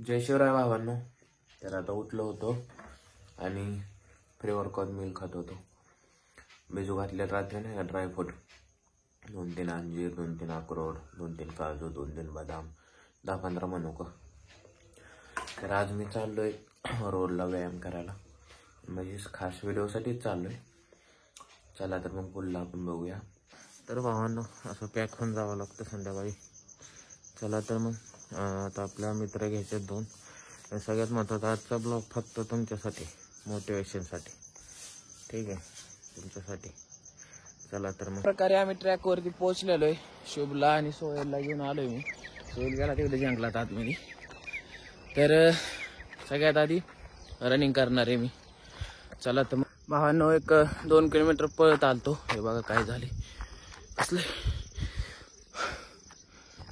जय शिवराय भावांनो. तर आता उठलो होतो आणि प्री वर्कआउट मिल खात होतो. बिजू घातले रात्री नाही का, ड्रायफ्रूट 2-3 अंजीर, 2-3 अक्रोड, 2-3 काजू, 2-3 बदाम, 10-15 मनुका. तर आज मी चाललोय रोडला व्यायाम करायला, म्हणजे खास व्हिडिओसाठीच चाललोय. चला तर मग पुढला आपण बघूया. तर भावांनो, असं पॅक होऊन जावं लागतं संध्याकाळी. चला तर मग आता आपल्या मित्र घ्यायचे 2. सगळ्यात महत्त्वाचा आजचा ब्लॉग फक्त तुमच्यासाठी, मोटिवेशनसाठी. ठीक आहे, तुमच्यासाठी. चला तर मग प्रकारे आम्ही ट्रॅकवरती पोहोचलेलो आहे. शुभला आणि सोहेलला घेऊन आलोय मी. सोहेल गेला तिकडे जंगलात आतमध्ये. तर सगळ्यात आधी रनिंग करणार आहे मी. चला तर मग भावांनो, एक 2 किलोमीटर पळत आलतो. हे बघा काय झाले, कसले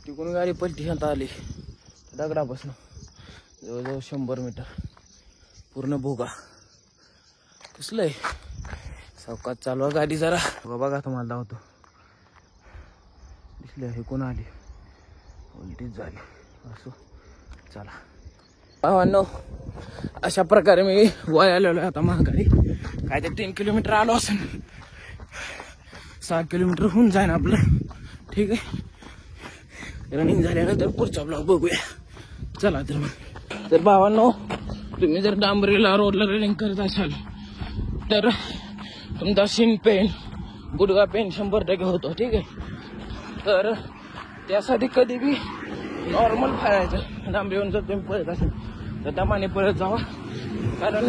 तिकडून गाडी पलटी आता आली दगडापासून जवळजवळ 100 मीटर पूर्ण भोगा. कसलंय सावकाश चालवा गाडी जरा. बघा तुम्हाला धावतो दिसले, हे कोण आली, उलटीच झाली. असो, चला भावांनो, अशा प्रकारे मी वय आलेलो आहे आता महागाडी. काय ते 3 किलोमीटर आलो असेल, 6 किलोमीटर होऊन जाईन आपलं. ठीक आहे, रनिंग झाल्यानंतर पुढचा ब्लॉग बघूया. चला तर मग. तर भावांनो, तुम्ही जर डांबरीला रोडला रनिंग करत असाल तर तुमचा शिन पेन, गुडघा पेन 100% होतो. ठीक आहे, तर त्यासाठी कधी बी नॉर्मल फिरायचं. डांबरीवरून जर तुम्ही पळत असेल तर दमाने पळत जावा, कारण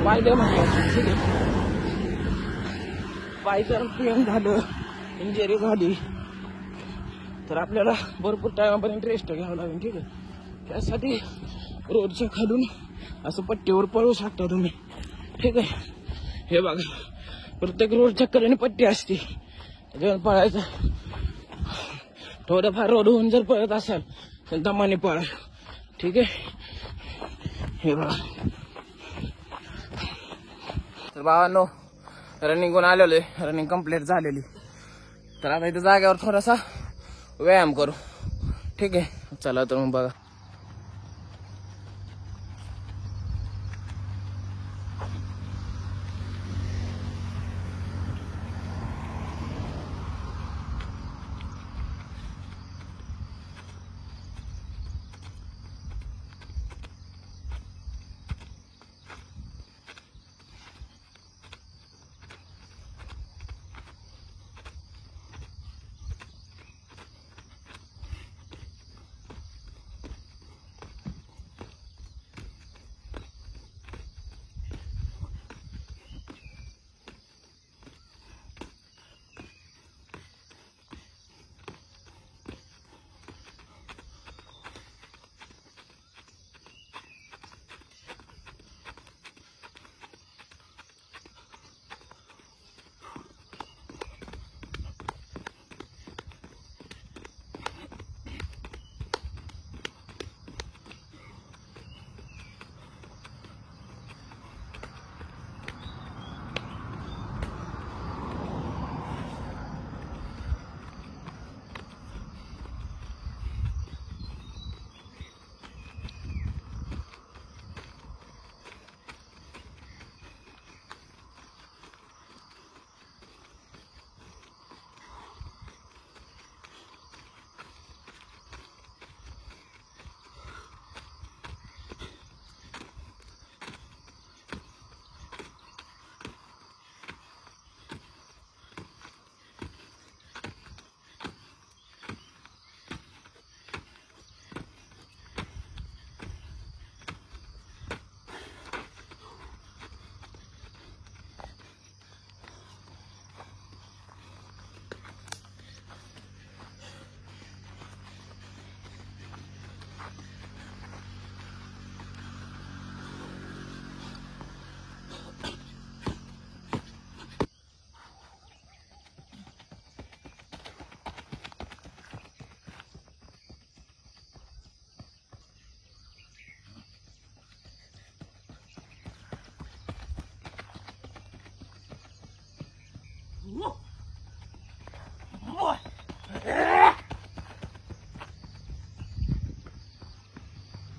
पाय महत्वाचे. ठीक आहे, पाय जर पेन झालं, इंजरी झाली तर आपल्याला भरपूर टायमापर्यंत रेस्ट घ्यावं लागेल. ठीक आहे, त्यासाठी रोडच्या खालून असं पट्टीवर पळू शकता तुम्ही. ठीक आहे, हे बघा, प्रत्येक रोडच्या कडेने पट्टी असते, त्याच्यावर पळायचं. थोडंफार रोडहून जर पळत असाल तर दमाने पळा. ठीक आहे, हे बघा. तर भावांनो, रनिंगहून आलेलो आहे, रनिंग कंप्लीट झालेली. तर आता इथे जागेवर थोडासा व्यायाम करू. ठीक आहे, चला तर मग बघा.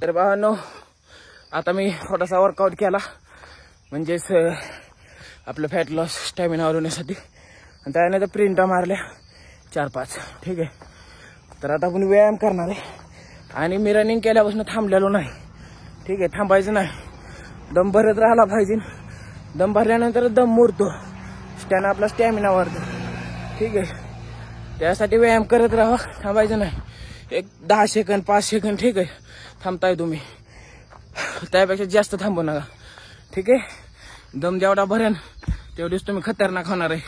तर भावांनो आता मी थोडासा वर्कआउट केला म्हणजेच आपलं फॅट लॉस स्टॅमिना वाढवण्यासाठी आणि त्यानंतर प्रिंटा मारल्या 4-5. ठीक आहे. तर आता आपण व्यायाम करणार आहे आणि मी रनिंग केल्यापासून थांबलेलो नाही. ठीक आहे. थांबायचं नाही. दम भरत राहिला पाहिजे. दम भरल्यानंतर दम मोडतो. आपला स्टॅमिना वाढतो. ठीक आहे. त्यासाठी व्यायाम करत राहा. थांबायचं नाही. एक 10 सेकंद 5 सेकंद ठीक आहे थांबताय तुम्ही. त्यापेक्षा जास्त थांबू नका. ठीक आहे. दम जेवढा भरेन तेवढीच तुम्ही खतरनाक होणार आहे.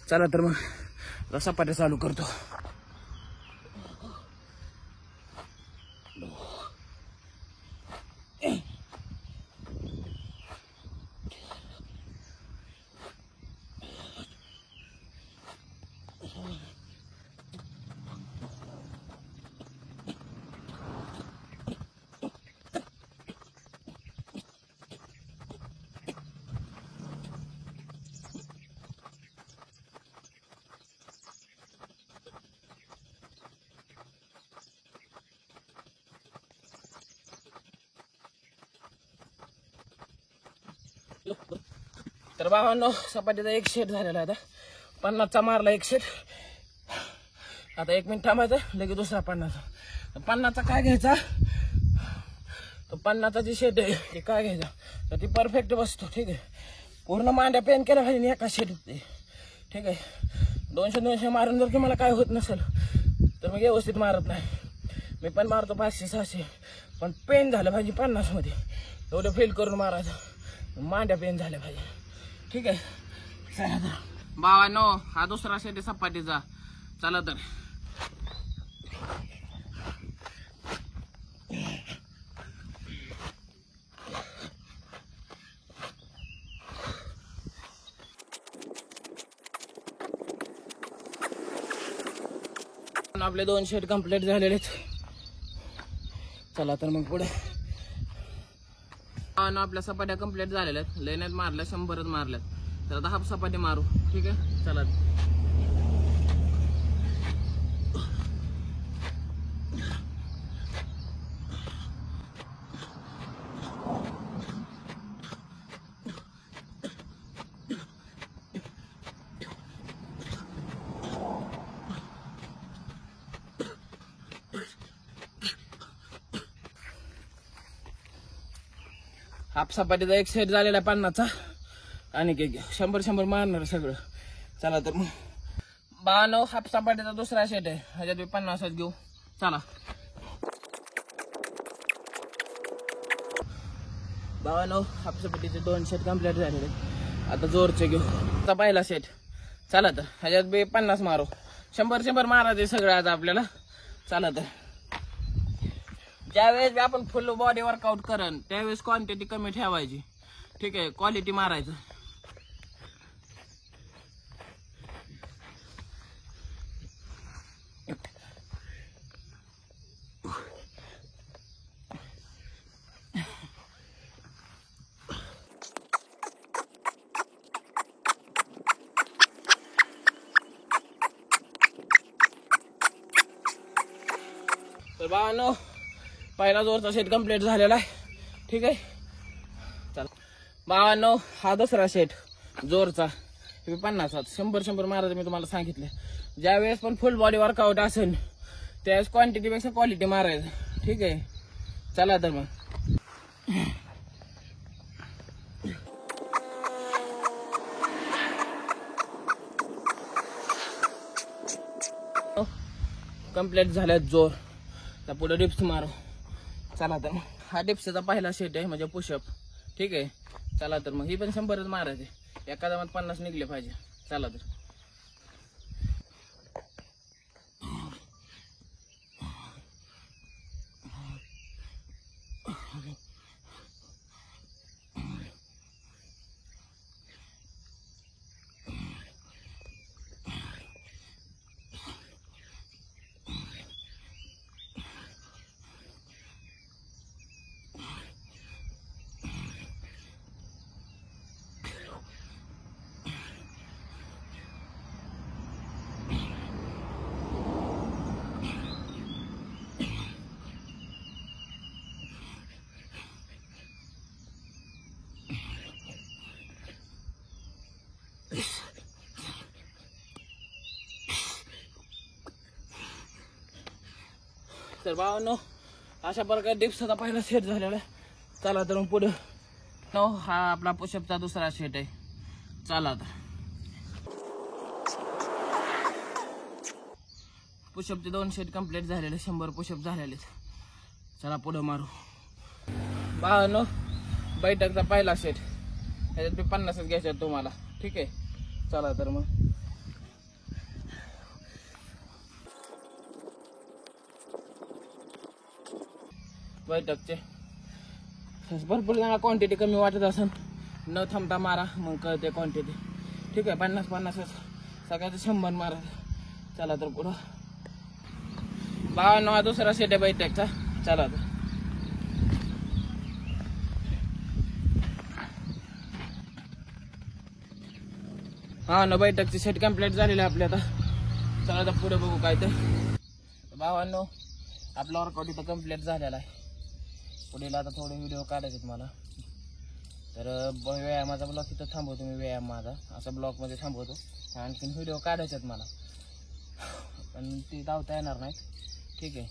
चला तर मग सपाट्या चालू करतो. तर भावांनो सपाटीचा एक सेट झालेला आता 50चा मारला एक सेट. आता 1 मिनिट थांबायचं लगेच दुसरा 50चा. 50चा काय घ्यायचा तो 50चा जी सेट आहे ते काय घ्यायचा तर ती परफेक्ट बसतो. ठीक आहे. पूर्ण मांड्या पेन केला पाहिजे एका सेट. ठीक आहे. 200 मारून जर की मला काय होत नसेल तर मग व्यवस्थित मारत नाही. मी पण मारतो 500-600 पण पेन झालं पाहिजे 50 मध्ये. एवढं फेल करून मारायचं मांड्या पेन झाल्या पाहिजे. ठीक आहे. चला तर भावांनो हा दुसरा सेट आहे सपाटीचा. चला तर आपले 2 सेट कंप्लीट झालेले आहेत. चला तर मग पुढे. आपल्या सपाट्या कंप्लीट झालेल्या आहेत. लयण्यात मारल्या 100च मारल्यात. तर आता हाफ सपाटी मारू. ठीक आहे. चला हाफ सपाटीचा एक सेट झालेला 50चा आणि 100 मारणार सगळं. चला तर मग भावांनो हाफ सपाटीचा दुसरा सेट आहे. ह्याच्यात 50च घेऊ. चला भावांनो हाफ सपाटीचे 2 सेट कंप्लीट झालेले. आता जोरचे घेऊ. आता पहिला सेट. चला तर ह्याच्यात 50 मारू. 100 मारायचे सगळं आता आपल्याला. चला तर ज्यावेळेस आपण फुल बॉडी वर्कआउट करन त्यावेळेस क्वांटिटी कमी ठेवायची. ठीक आहे. क्वालिटी मारायचं. तर भावांनो पहिला जोरचा सेट कंप्लीट झालेला आहे. ठीक आहे. चला भावांनो हा दुसरा सेट जोरचा 50चा 100 मारायचं मी तुम्हाला सांगितलं. ज्यावेळेस पण फुल बॉडी वर्कआउट असेल त्यावेळेस क्वांटिटीपेक्षा क्वालिटी मारायचं. ठीक आहे. चला तर मग कंप्लीट झाल्यात जोर. तर पुढे डिप्स मारू. चला तर मग हा डिप्सचा पहिला सेट आहे म्हणजे पुशअप. ठीक आहे. चला तर मग ही पण 100च मारायचे. एका दमात 50 निघले पाहिजे. चला तर तर भावांनो अशा प्रकारे डिप्सचा पहिला सेट झालेला आहे. चला तर मग पुढे हा आपला पुशअपचा दुसरा सेट आहे. चला तर पुशअपचे 2 सेट कंप्लीट झालेले, 100 पुशअप झालेले. चला पुढे मारू. भावांनो बैठकचा पहिला सेट, ह्याच्यात मी 50च घ्यायचे तुम्हाला. ठीक आहे, चला तर मग बैठकचे भरपूर जणांना क्वांटिटी कमी वाटत असेल, न थांबता मारा मग कळते क्वांटिटी. ठीक आहे, 50 सगळ्याचं 100 मारा. चला तर पुढं भावांनो हा दुसरा सेट आहे बैठकचा. चला तर हा ना बैठकची सेट कंप्लीट झालेली आहे आपली. आता चला तर पुढे बघू काय ते. भावांनो आपला वर्कआउट इथं कंप्लीट झालेला आहे. पुढील आता थोडे व्हिडिओ काढायचे मला. तर व्यायामाचा ब्लॉग इथं थांबवतो मी. व्यायाम माझा असा ब्लॉगमध्ये थांबवतो. आणखीन व्हिडिओ काढायचे मला, पण ती धावता येणार नाहीत. ठीक आहे,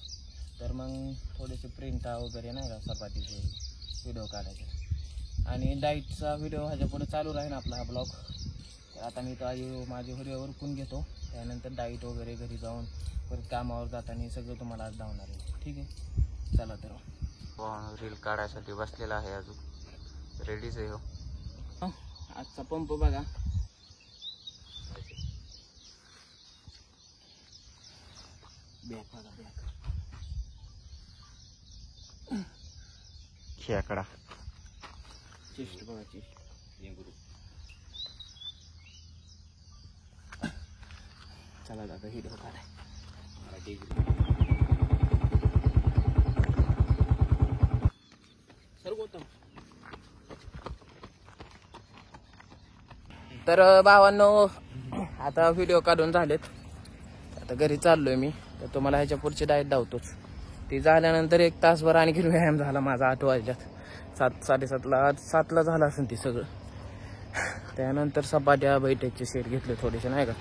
तर मग थोडेसे प्रिंटा वगैरे नाही का चपातीचे व्हिडिओ काढायचे. आणि डाईटचा व्हिडिओ ह्याच्या पुढे चालू राहील आपला हा ब्लॉग. तर आता मी माझे व्हिडिओ उरकून घेतो, त्यानंतर डाईट वगैरे घरी जाऊन परत कामावर जाताना सगळं तुम्हाला आज धावणार आहे. ठीक आहे, चला तर रील काढायसाठी बसलेला आहे, अजून रेडीच आहे. हो आजचा पंप बघा. बॅक बघा, बॅक खेकडा चेस्ट बघा, चेस्ट. चला आता व्हिडिओ काढाय. तर भावांनो आता व्हिडिओ काढून झालेत. आता घरी चाललोय मी. तर तुम्हाला ह्याच्या पुढची डाएट धावतोच. ती झाल्यानंतर 1 तासभर आणखी व्यायाम झाला माझा. 8 वाजल्यात, 7:30ला झालं असेल ती सगळं. त्यानंतर सपाट्या बैठकचे सेट घेतले थोडेसे नाही का.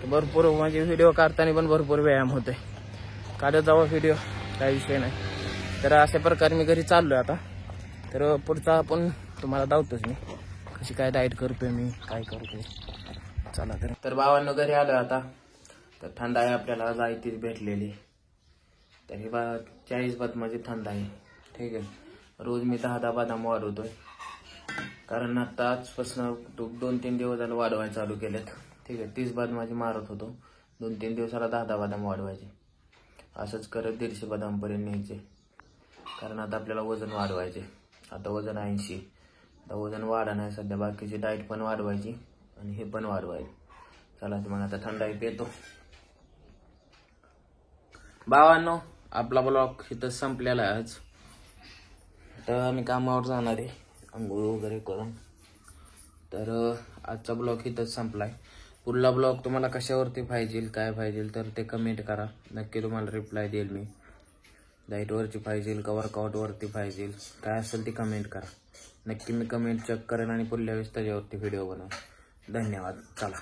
भरपूर म्हणजे व्हिडिओ काढताना पण भरपूर व्यायाम होतोय. काढत जावा व्हिडिओ, काही विषय नाही. तर अशा प्रकारे मी घरी चाललोय आता. तर पुढचा आपण तुम्हाला धावतोच मी, कशी काय डाएट करतोय मी, काय करतोय. चला तर भावांनो घरी आलोय आता. तर थंड आहे आपल्याला जायतीच भेटलेली. तर हे 40 बदामाची थंड आहे. ठीक आहे, रोज मी 10 बदाम वाढवतोय. कारण आता आजपासून 2-3 दिवस झालं वाढवायला चालू केलेत. ठीक आहे, 30 बदामाची मारत होतो. 2-3 दिवसाला 10 बदाम वाढवायचे. असंच करत 150 बदामपर्यंत न्यायचे. कारण आता आपल्याला वजन वाढवायचे. आता वजन 80. आता वजन वाढा नाही सध्या, बाकीची डाएट पण वाढवायची आणि हे पण वाढवायचे. चला तर मग आता थंडाई पेतो. भावांनो आपला ब्लॉग इथं संपलेला आहे आज. तर आम्ही कामावर जाणार आहे आंघोळ वगैरे करून. तर आजचा ब्लॉग इथंच संपलाय. पुढला ब्लॉग तुम्हाला कशावरती पाहिजे, काय पाहिजे तर ते कमेंट करा. नक्की तुम्हाला रिप्लाय देईल मी. डाएटवरची पाहिजे का वर्कआउटवरती पाहिजे, काय असेल ती कमेंट करा. नक्की मी कमेंट चेक करेन आणि पुढल्या वेळेस त्याच्यावरती व्हिडिओ बनवू. धन्यवाद. चला.